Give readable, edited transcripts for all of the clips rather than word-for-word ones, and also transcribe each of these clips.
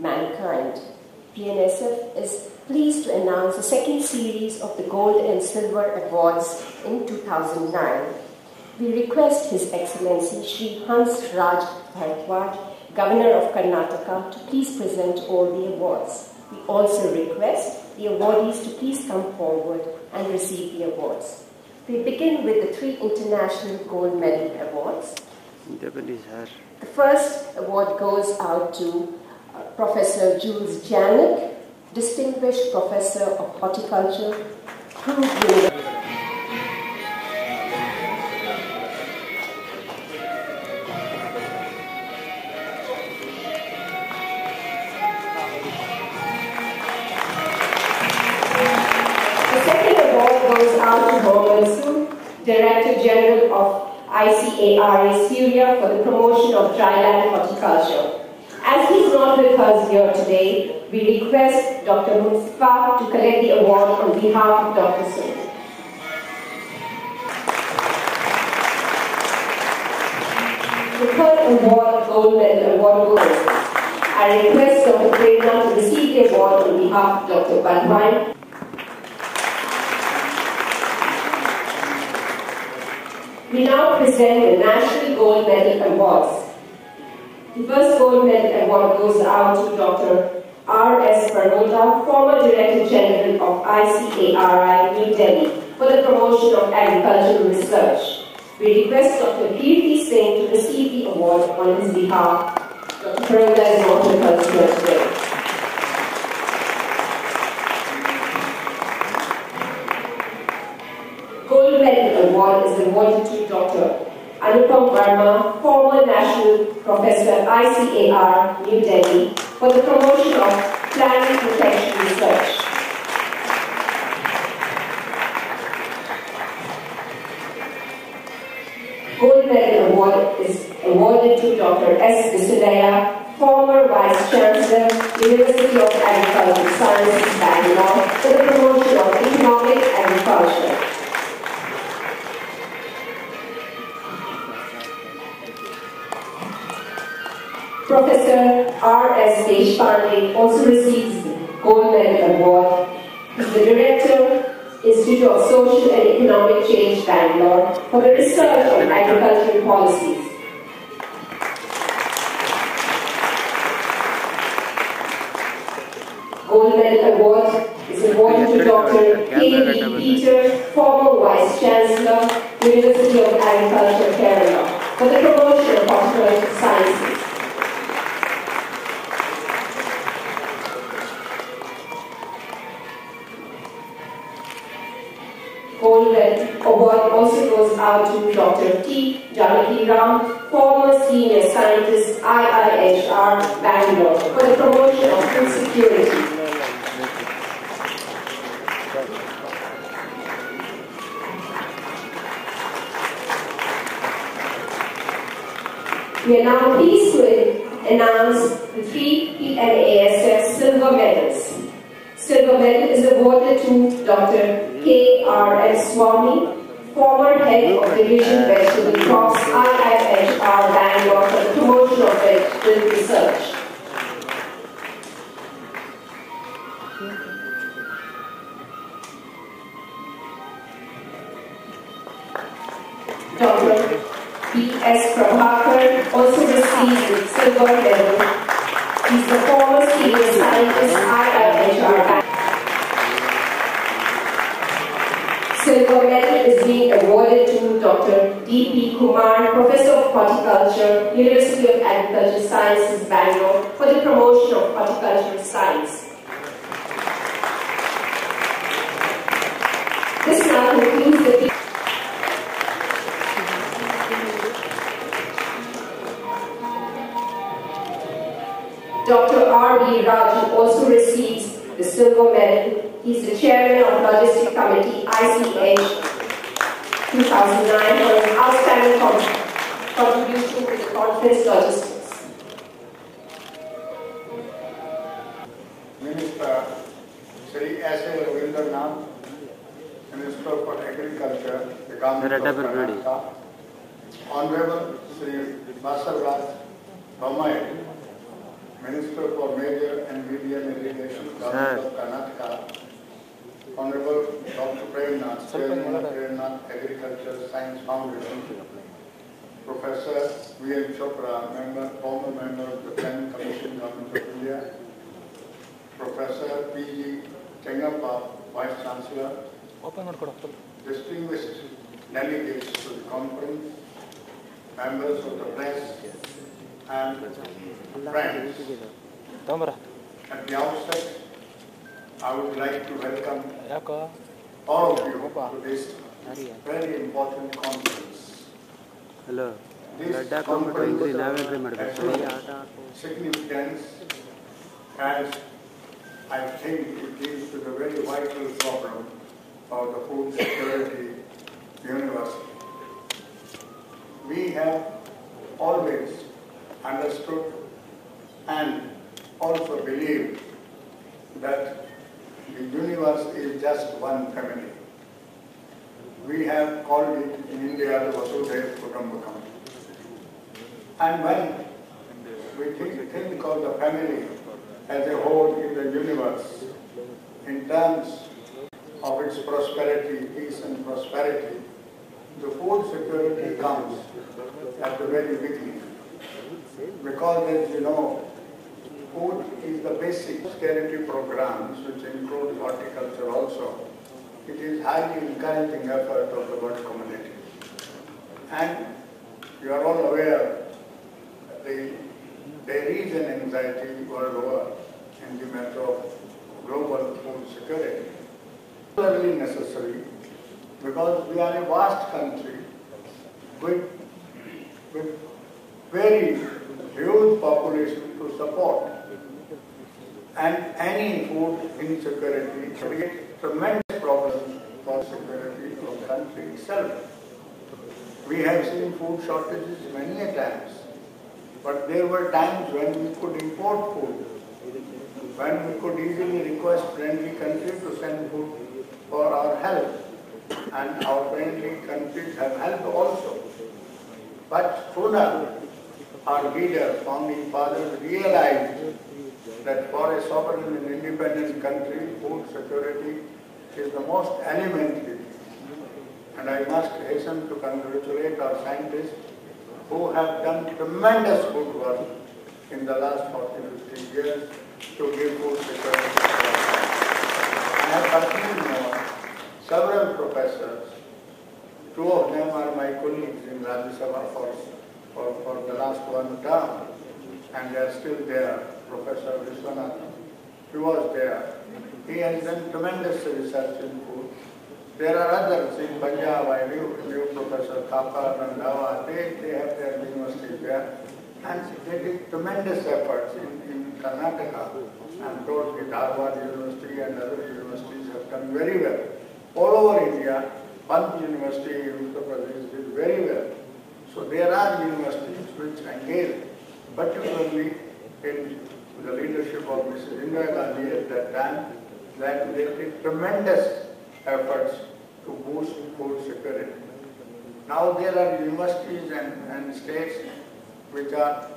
mankind. PNSF is pleased to announce the second series of the Gold and Silver Awards in 2009. We request His Excellency Shri Hans Raj Bharadwaj, Governor of Karnataka, to please present all the awards. We also request the awardees to please come forward and receive the awards. We begin with the 3 International Gold Medal Awards. The first award goes out to Professor Jules Janik, Distinguished Professor of Horticulture, Crewe University. The second award goes out to Mohammad Sood, Director General of ICARA Syria, for the promotion of dryland horticulture. As he is not with us here today, we request Dr. Mustafa to collect the award on behalf of Dr. Sood. The third award, Gold Medal Award, goes. I request Dr. Prerna to receive the award on behalf of Dr. Badwai. We now present the National Gold Medal Awards. The first Gold Medal Award goes out to Dr. R.S. Baroda, former Director General of ICARI, New Delhi, for the promotion of agricultural research. We request Dr. Kirti Singh to receive the award on his behalf. Dr. Baroda is not with us here today. Gold Medal Award is awarded to Dr. Anupam Verma, former National Professor, ICAR, New Delhi, for the promotion of plant protection research. Gold Medal Award is awarded to Dr. S. Visulaya, former Vice Chancellor, University of Agricultural Sciences, Bangalore, for the promotion of economic agriculture. Professor R.S. Deshpande also receives the Gold Medal Award. He is the Director, Institute of Social and Economic Change, Bangalore, for the research on agricultural policies. Gold Medal Award is awarded to Dr. K.V. Peter, former Vice Chancellor, University of Agriculture, Kerala, for the promotion of horticultural sciences. Gold Medal Award also goes out to Dr. T. Janaki Ram, former Senior Scientist, IIHR, Bangalore, for the promotion of food security. We are now pleased to announce the 3 PNASF Silver Medals. Silver Medal is awarded to Dr. K.R.S. Swami, former Head of Division Vegetable Crops, IIHR, Bangalore, for the promotion of vegetable research. Dr. B.S. Prabhakar also received the Silver Medal. He is the former Senior Scientist, IIHR. Silver Medal is being awarded to Dr. D.P. Kumar, Professor of Horticulture, University of Agricultural Sciences, Bangalore, for the promotion of horticultural science. This now concludes the Dr. R.B. Raju also receives the Silver Medal. He is the Chairman of Logistic Committee, ICH 2009, for his outstanding contribution to the conference logistics. Minister Shri S.A. Ravindranath, Minister for Agriculture, the Government of Karnataka, Honorable Shri Basarraj Bommai, Minister for Major and Medium Irrigation, Government of Karnataka, Honorable Dr. Premnath, Chairman of Premnath Agriculture Science Foundation, Professor V.N. Chopra, former member of the Planning Commission, Government of India, Professor P.G. Chengappa, Vice Chancellor, distinguished delegates to the conference, members of the press, and friends. At the outset, I would like to welcome all of you to this very important conference. This conference has significance as I think it deals with a very vital problem of the food security university. We have always understood and also believed that the universe is just one family. We have called it in India the Vasudhaiva Kutumbakam. And when we think of the family as a whole in the universe, in terms of its prosperity, peace and prosperity, the food security comes at the very beginning. Because as you know, food is the basic security programs which include horticulture also. It is highly encouraging effort of the world community. And you are all aware that there is an anxiety world over in the matter of global food security. Particularly necessary because we are a vast country with very huge population to support. And any food insecurity creates tremendous problems for security of the country itself. We have seen food shortages many a times, but there were times when we could import food, when we could easily request friendly countries to send food for our help, and our friendly countries have helped also. But sooner our leaders, founding fathers, realized that for a sovereign and independent country, food security is the most elementary. And I must hasten to congratulate our scientists who have done tremendous good work in the last 40-50 years to give food security. I have personally known several professors, two of them are my colleagues in Rajya Sabha for the last one term, and they are still there. Professor Vishwanathan, he was there. He has done tremendous research in food. There are others in Punjab, I knew Professor Thapar, Randhawa, they have their universities there. And they did tremendous efforts in Karnataka. I'm told the Dharwad University and other universities have done very well. All over India, Pant University in Uttar Pradesh did very well. So there are universities which engage, particularly in the leadership of Mrs. Indira Gandhi at that time, that they did tremendous efforts to boost food security. Now there are universities and states which are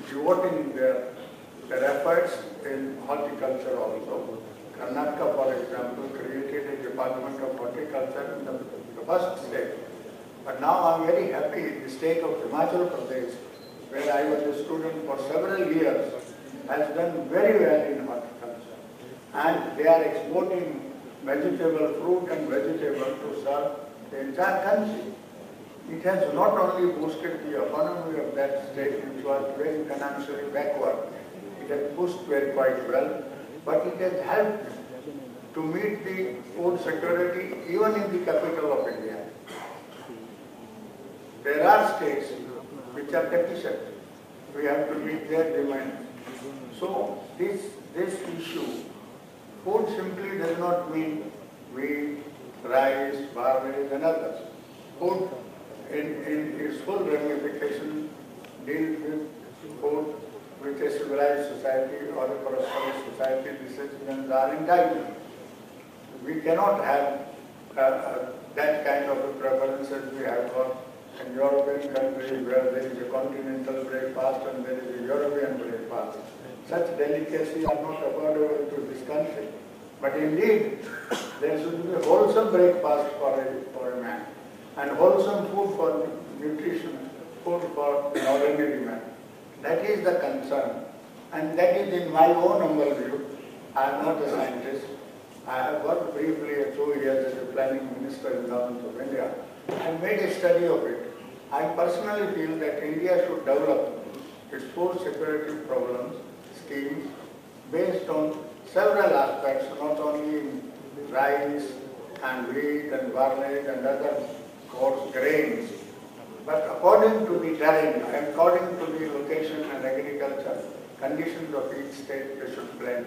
devoting their efforts in horticulture also. Karnataka, for example, created a department of horticulture in the first state. But now I am very happy the state of Himachal Pradesh, where I was a student for several years, has done very well in horticulture. And they are exporting vegetable, fruit and vegetable to serve the entire country. It has not only boosted the economy of that state, which was very financially backward, it has boosted quite well, but it has helped to meet the food security even in the capital of India. There are states which are deficient. We have to meet their demand. So this issue, food simply does not mean wheat, rice, barley and others. Food in its full ramification deals with food which a civilized society or a prosperous society, the citizens are entitled. We cannot have that kind of a preference as we have got in European countries where there is a continental breakfast and there is a European breakfast. Such delicacies are not affordable to this country. But indeed, there should be a wholesome breakfast for a man and wholesome food for nutrition, food for an ordinary man. That is the concern. And that is in my own humble view. I am not a scientist. I have worked briefly 2 years as a planning minister in the government of India and made a study of it. I personally feel that India should develop its food security problems, schemes, based on several aspects, not only in rice and wheat and barley and other coarse grains, but according to the terrain, according to the location and agriculture conditions of each state, they should blend.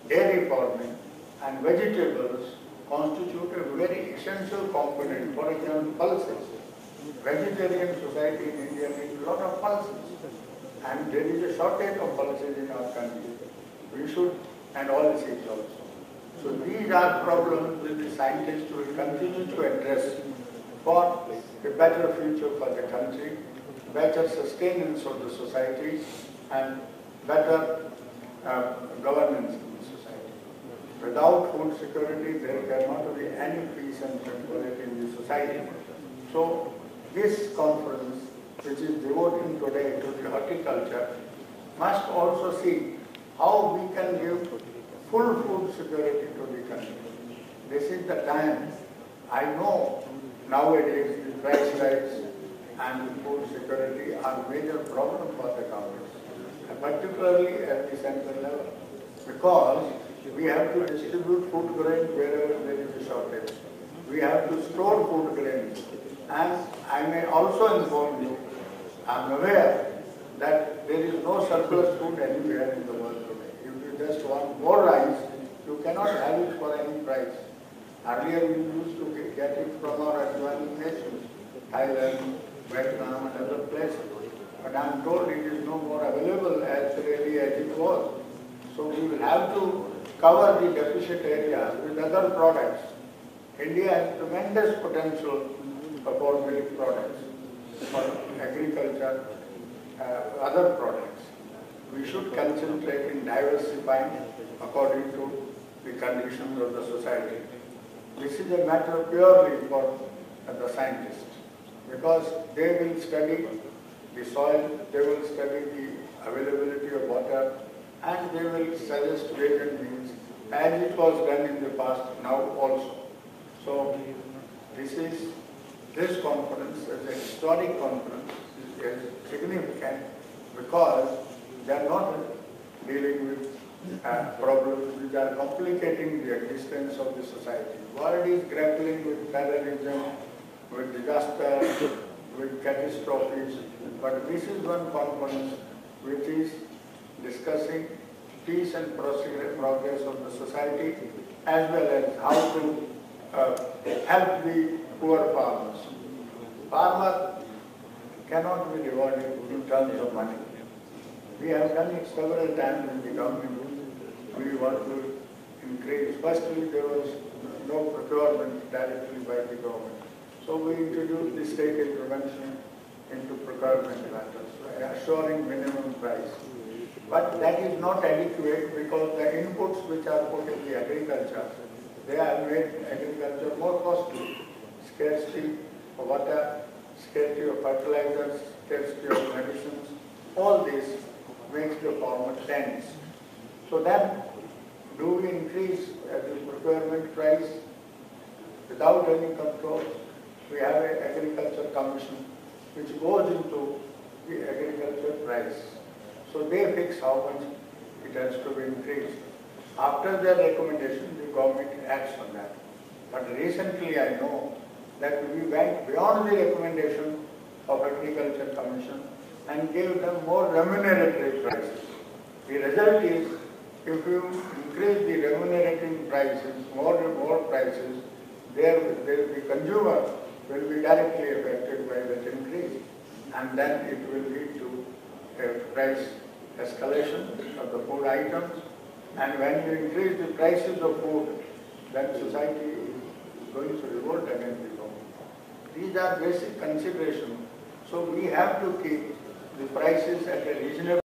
Dairy farming and vegetables constitute a very essential component. For example, pulses. Vegetarian society in India needs a lot of pulses, and there is a shortage of pulses in our country. We should, and oilseeds also. So these are problems that the scientists will continue to address for a better future for the country, better sustenance of the society, and better governance in the society. Without food security, there cannot be any peace and tranquility in the society. So this conference, which is devoting today to the horticulture, must also see how we can give full food security to the country. This is the time. I know nowadays the price hikes and the food security are major problem for the government, particularly at the central level, because we have to distribute food grains wherever there is a shortage. We have to store food grains. And I may also inform you, I am aware that there is no surplus food anywhere in the world today. If you just want more rice, you cannot have it for any price. Earlier we used to get it from our adjoining nations, Thailand, Vietnam and other places. But I am told it is no more available as readily as it was. So we will have to cover the deficit areas with other products. India has tremendous potential for milk products, for agriculture, other products. We should concentrate in diversifying according to the conditions of the society. This is a matter purely for the scientists, because they will study the soil, they will study the availability of water, and they will suggest ways and means, as it was done in the past, now also. So this conference, as a historic conference, is significant because they are not dealing with problems which are complicating the existence of the society. World is grappling with terrorism, with disaster, with catastrophes, but this is one conference which is discussing peace and progress of the society, as well as how to help the poor farmers. Farmer cannot be rewarded in terms of money. We have done it several times in the government. We want to increase. Firstly, there was no procurement directly by the government. So we introduced the state intervention into procurement matters, assuring minimum price. But that is not adequate because the inputs which are put in the agriculture, they have made agriculture more costly. Scarcity of water, scarcity of fertilizers, scarcity of medicines, all this makes the farmer tense. So then, do we increase the procurement price without any control? We have an agriculture commission which goes into the agriculture price. So they fix how much it has to be increased. After their recommendation, the government acts on that. But recently I know that we went beyond the recommendation of Agriculture Commission and gave them more remunerative prices. The result is, if you increase the remunerating prices, more prices, the consumer will be directly affected by that increase. And then it will lead to a price escalation of the food items. And when you increase the prices of food, then society is going to revolt against the government. These are basic considerations. So we have to keep the prices at a reasonable